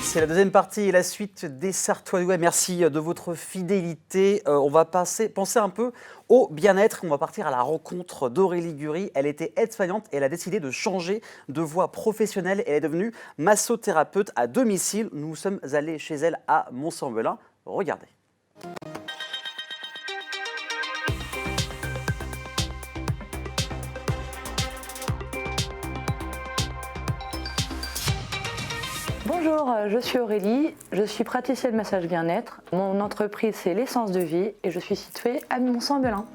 C'est la deuxième partie et la suite des Sartois du Web. Merci de votre fidélité. On va penser un peu au bien-être. On va partir à la rencontre d'Aurélie Gury. Elle était aide-soignante et elle a décidé de changer de voie professionnelle. Elle est devenue massothérapeute à domicile. Nous sommes allés chez elle à Mont-Saint-Velin. Regardez. Bonjour, je suis Aurélie, je suis praticienne de massage bien-être. Mon entreprise c'est l'Essence de Vie et je suis située à Mont-Saint-Velin.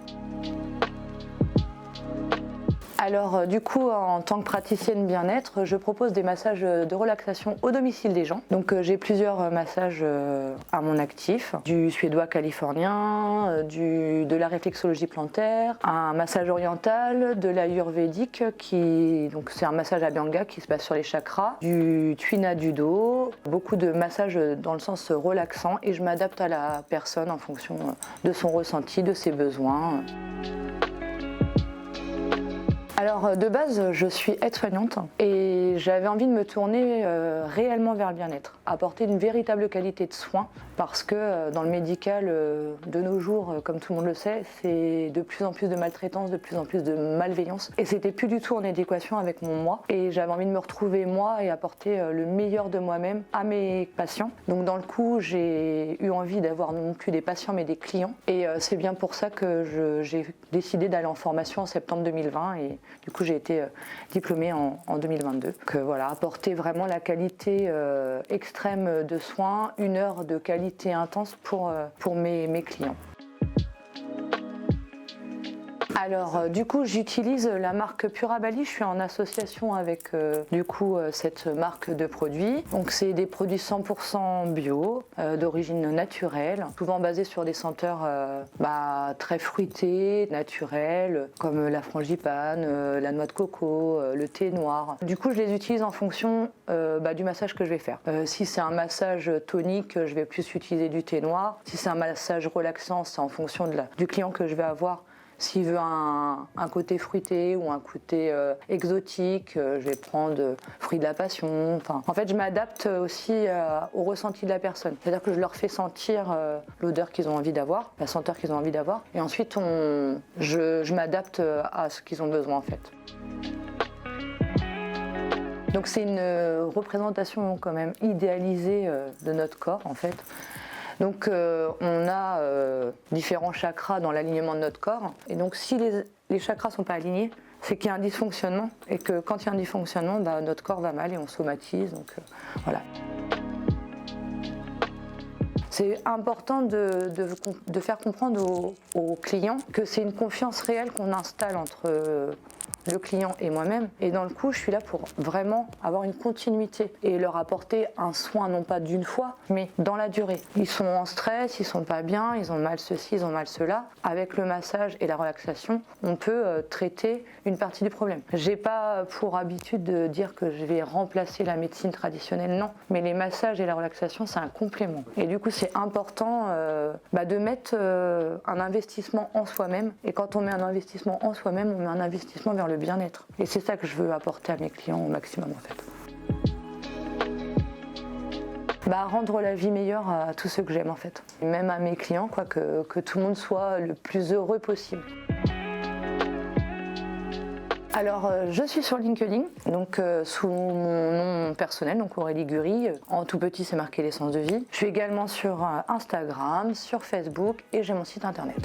Alors du coup, en tant que praticienne bien-être, je propose des massages de relaxation au domicile des gens. Donc j'ai plusieurs massages à mon actif, du suédois californien, de la réflexologie plantaire, un massage oriental, de l'ayurvédique donc c'est un massage abhyanga qui se base sur les chakras, du tuina du dos, beaucoup de massages dans le sens relaxant et je m'adapte à la personne en fonction de son ressenti, de ses besoins. Alors de base, je suis aide-soignante et j'avais envie de me tourner réellement vers le bien-être, apporter une véritable qualité de soins parce que dans le médical de nos jours, comme tout le monde le sait, c'est de plus en plus de maltraitance, de plus en plus de malveillance et c'était plus du tout en adéquation avec mon moi et j'avais envie de me retrouver moi et apporter le meilleur de moi-même à mes patients. Donc dans le coup, j'ai eu envie d'avoir non plus des patients mais des clients et c'est bien pour ça que j'ai décidé d'aller en formation en septembre 2020 et du coup, j'ai été diplômée en 2022. Donc voilà, apporter vraiment la qualité extrême de soins, 1 heure de qualité intense pour mes clients. Alors du coup j'utilise la marque Purabali, je suis en association avec cette marque de produits. Donc c'est des produits 100% bio, d'origine naturelle, souvent basés sur des senteurs très fruitées, naturelles, comme la frangipane, la noix de coco, le thé noir. Du coup je les utilise en fonction du massage que je vais faire. Si c'est un massage tonique, je vais plus utiliser du thé noir. Si c'est un massage relaxant, c'est en fonction du client que je vais avoir. S'il veut un côté fruité ou un côté exotique, je vais prendre fruits de la passion. En fait, je m'adapte aussi au ressenti de la personne. C'est-à-dire que je leur fais sentir l'odeur qu'ils ont envie d'avoir, la senteur qu'ils ont envie d'avoir. Et ensuite, je m'adapte à ce qu'ils ont besoin, en fait. Donc c'est une représentation quand même idéalisée de notre corps, en fait. Donc on a différents chakras dans l'alignement de notre corps et donc si les chakras ne sont pas alignés, c'est qu'il y a un dysfonctionnement et que quand il y a un dysfonctionnement, notre corps va mal et on somatise. Donc voilà. C'est important de faire comprendre aux clients que c'est une confiance réelle qu'on installe entre le client et moi-même. Et dans le coup, je suis là pour vraiment avoir une continuité et leur apporter un soin, non pas d'une fois, mais dans la durée. Ils sont en stress, ils sont pas bien, ils ont mal ceci, ils ont mal cela. Avec le massage et la relaxation, on peut traiter une partie du problème. J'ai pas pour habitude de dire que je vais remplacer la médecine traditionnelle, non. Mais les massages et la relaxation, c'est un complément. Et du coup, c'est important de mettre un investissement en soi-même. Et quand on met un investissement en soi-même, on met un investissement vers le bien-être. Et c'est ça que je veux apporter à mes clients au maximum en fait. Rendre la vie meilleure à tous ceux que j'aime en fait. Et même à mes clients, que tout le monde soit le plus heureux possible. Alors, je suis sur LinkedIn, donc sous mon nom personnel, donc Aurélie Gury. En tout petit, c'est marqué l'Essence de Vie. Je suis également sur Instagram, sur Facebook et j'ai mon site internet.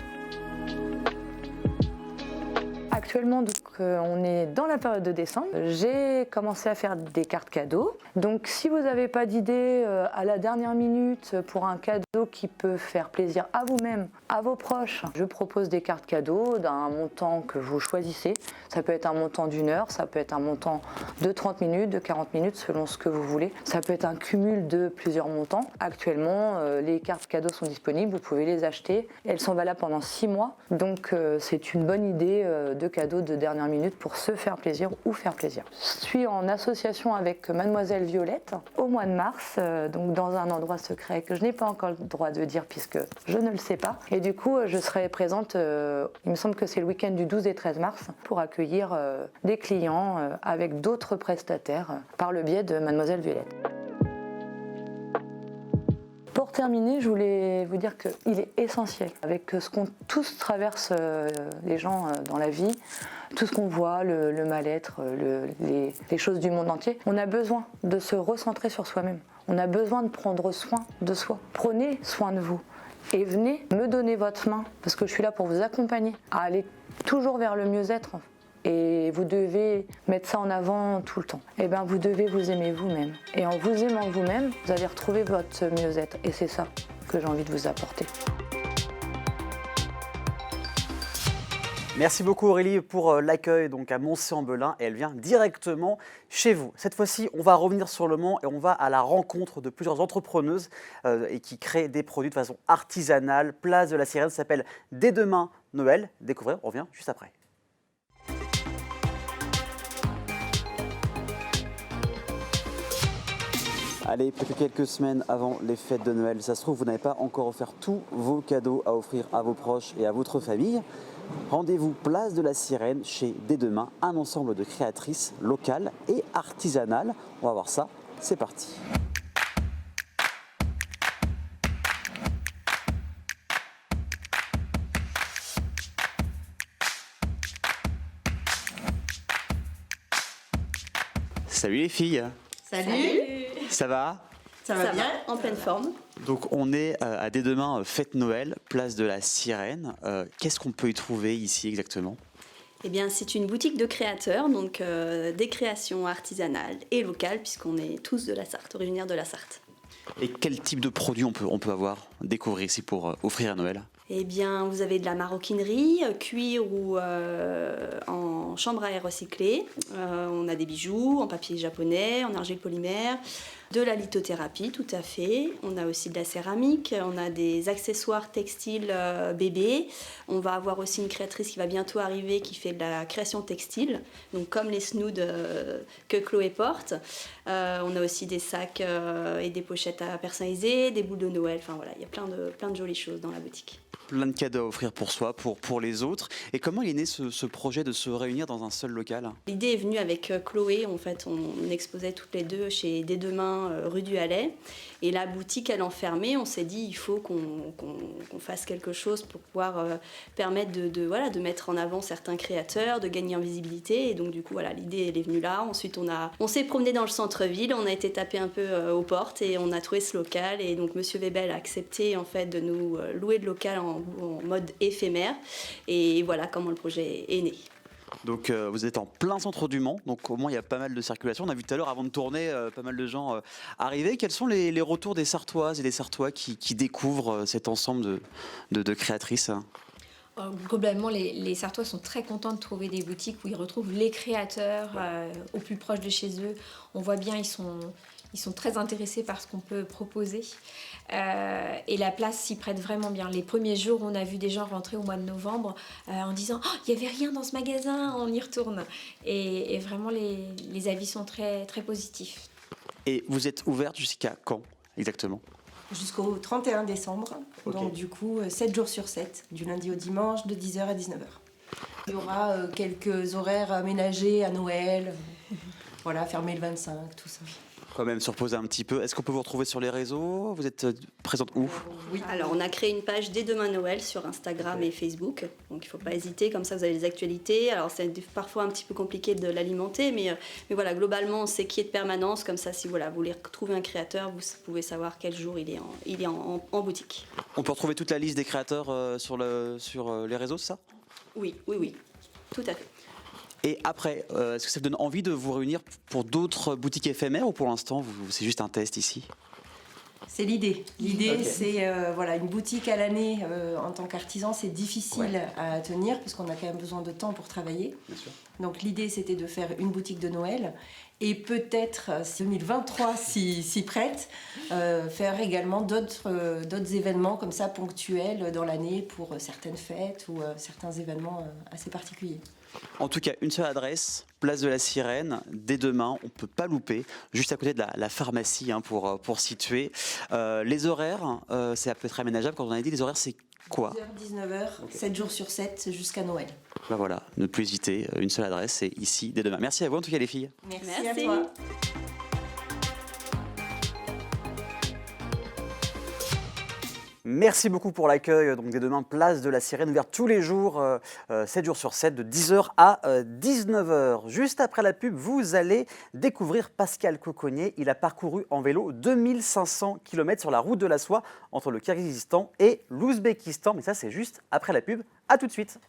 Actuellement, on est dans la période de décembre. J'ai commencé à faire des cartes cadeaux. Donc, si vous n'avez pas d'idée à la dernière minute pour un cadeau qui peut faire plaisir à vous-même, à vos proches, je propose des cartes cadeaux d'un montant que vous choisissez. Ça peut être un montant d'1 heure, ça peut être un montant de 30 minutes, de 40 minutes, selon ce que vous voulez. Ça peut être un cumul de plusieurs montants. Actuellement, les cartes cadeaux sont disponibles, vous pouvez les acheter. Elles sont valables pendant 6 mois. Donc, c'est une bonne idée de cadeaux de dernière minute pour se faire plaisir ou faire plaisir. Je suis en association avec Mademoiselle Violette au mois de mars, donc dans un endroit secret que je n'ai pas encore le droit de dire puisque je ne le sais pas. Et du coup, je serai présente, il me semble que c'est le week-end du 12 et 13 mars, pour accueillir des clients avec d'autres prestataires par le biais de Mademoiselle Violette. terminer, je voulais vous dire qu'il est essentiel, avec ce qu'on tous traverse les gens dans la vie, tout ce qu'on voit, le mal-être, les choses du monde entier, on a besoin de se recentrer sur soi-même. On a besoin de prendre soin de soi. Prenez soin de vous et venez me donner votre main, parce que je suis là pour vous accompagner à aller toujours vers le mieux-être. Et vous devez mettre ça en avant tout le temps. Et bien, vous devez vous aimer vous-même. Et en vous aimant vous-même, vous allez retrouver votre mieux-être. Et c'est ça que j'ai envie de vous apporter. Merci beaucoup Aurélie pour l'accueil donc à Moncé-en-Belin et elle vient directement chez vous. Cette fois-ci, on va revenir sur le Mans et on va à la rencontre de plusieurs entrepreneuses et qui créent des produits de façon artisanale. Place de la Sirène, ça s'appelle Dès demain Noël. Découvrir, on revient juste après. Allez, plus que quelques semaines avant les fêtes de Noël, ça se trouve, vous n'avez pas encore offert tous vos cadeaux à offrir à vos proches et à votre famille. Rendez-vous place de la Sirène chez Dès demain, un ensemble de créatrices locales et artisanales. On va voir ça, c'est parti. Salut les filles. Salut. Ça va ? Ça va bien, en pleine forme. Donc on est à Dès demain, fête Noël, place de la Sirène. Qu'est-ce qu'on peut y trouver ici exactement ? Eh bien, c'est une boutique de créateurs, donc des créations artisanales et locales, puisqu'on est tous de la Sarthe, originaires de la Sarthe. Et quel type de produits on peut avoir, découvrir ici pour offrir à Noël ? Eh bien, vous avez de la maroquinerie, cuir ou en chambre à air recyclée. On a des bijoux en papier japonais, en argile polymère, de la lithothérapie, tout à fait. On a aussi de la céramique, on a des accessoires textiles bébés. On va avoir aussi une créatrice qui va bientôt arriver qui fait de la création textile, donc comme les snoods que Chloé porte. On a aussi des sacs et des pochettes à personnaliser, des boules de Noël. Enfin voilà, il y a plein de jolies choses dans la boutique. Plein de cadeaux à offrir pour soi, pour les autres. Et comment il est né ce projet de se réunir dans un seul local ? L'idée est venue avec Chloé. En fait, on exposait toutes les deux chez Dès demain, rue du Hallet. Et la boutique, elle enfermée, on s'est dit il faut qu'on fasse quelque chose pour pouvoir permettre de mettre en avant certains créateurs, de gagner en visibilité. Et donc, du coup, voilà, l'idée, elle est venue là. Ensuite, on s'est promené dans le centre-ville, on a été taper un peu aux portes et on a trouvé ce local. Et donc, Monsieur Webel a accepté en fait, de nous louer le local en mode éphémère. Et voilà comment le projet est né. Donc vous êtes en plein centre du Mans, donc au moins il y a pas mal de circulation. On a vu tout à l'heure avant de tourner pas mal de gens arriver. Quels sont les retours des Sartoises et des Sartois qui découvrent cet ensemble de créatrices ? Globalement, les Sartois sont très contents de trouver des boutiques où ils retrouvent les créateurs au plus proche de chez eux. On voit bien, ils sont très intéressés par ce qu'on peut proposer. Et la place s'y prête vraiment bien. Les premiers jours, on a vu des gens rentrer au mois de novembre en disant « il n'y avait rien dans ce magasin, on y retourne ». Et vraiment, les avis sont très, très positifs. Et vous êtes ouverte jusqu'à quand exactement ? Jusqu'au 31 décembre, Okay. Donc du coup 7 jours sur 7, du lundi au dimanche, de 10h à 19h. Il y aura quelques horaires aménagés à Noël, voilà, fermé le 25, tout ça. Quand même se reposer un petit peu. Est-ce qu'on peut vous retrouver sur les réseaux ? Vous êtes présente où ? Oui. Alors, on a créé une page Dès demain Noël sur Instagram et Facebook. Donc, il ne faut pas hésiter, comme ça, vous avez les actualités. Alors, c'est parfois un petit peu compliqué de l'alimenter, mais voilà, globalement, c'est qui est de permanence. Comme ça, si voilà, vous voulez retrouver un créateur, vous pouvez savoir quel jour il est en boutique. On peut retrouver toute la liste des créateurs sur les réseaux, c'est ça ? Oui, tout à fait. Et après, est-ce que ça vous donne envie de vous réunir pour d'autres boutiques éphémères ou pour l'instant, c'est juste un test ici ? C'est l'idée. L'idée, Okay. c'est voilà, une boutique à l'année en tant qu'artisan, c'est difficile à tenir parce qu'on a quand même besoin de temps pour travailler. Bien sûr. Donc l'idée, c'était de faire une boutique de Noël et peut-être, si 2023 s'y prête, faire également d'autres événements comme ça ponctuels dans l'année pour certaines fêtes ou certains événements assez particuliers. En tout cas, une seule adresse, place de la Sirène, dès demain, on ne peut pas louper, juste à côté de la pharmacie pour situer. Les horaires, ça peut être aménageable, quand on a dit les horaires, c'est quoi ? 10h, 19h, 7 jours sur 7 jusqu'à Noël. Ben voilà, ne plus hésiter, une seule adresse, c'est ici, dès demain. Merci à vous en tout cas les filles. Merci. À Merci. toi. Merci beaucoup pour l'accueil. Donc dès demain, place de la Sirène, ouverte tous les jours, 7 jours sur 7, de 10h à 19h. Juste après la pub, vous allez découvrir Pascal Coconnier. Il a parcouru en vélo 2500 km sur la route de la soie entre le Kirghizistan et l'Ouzbékistan. Mais ça, c'est juste après la pub. À tout de suite.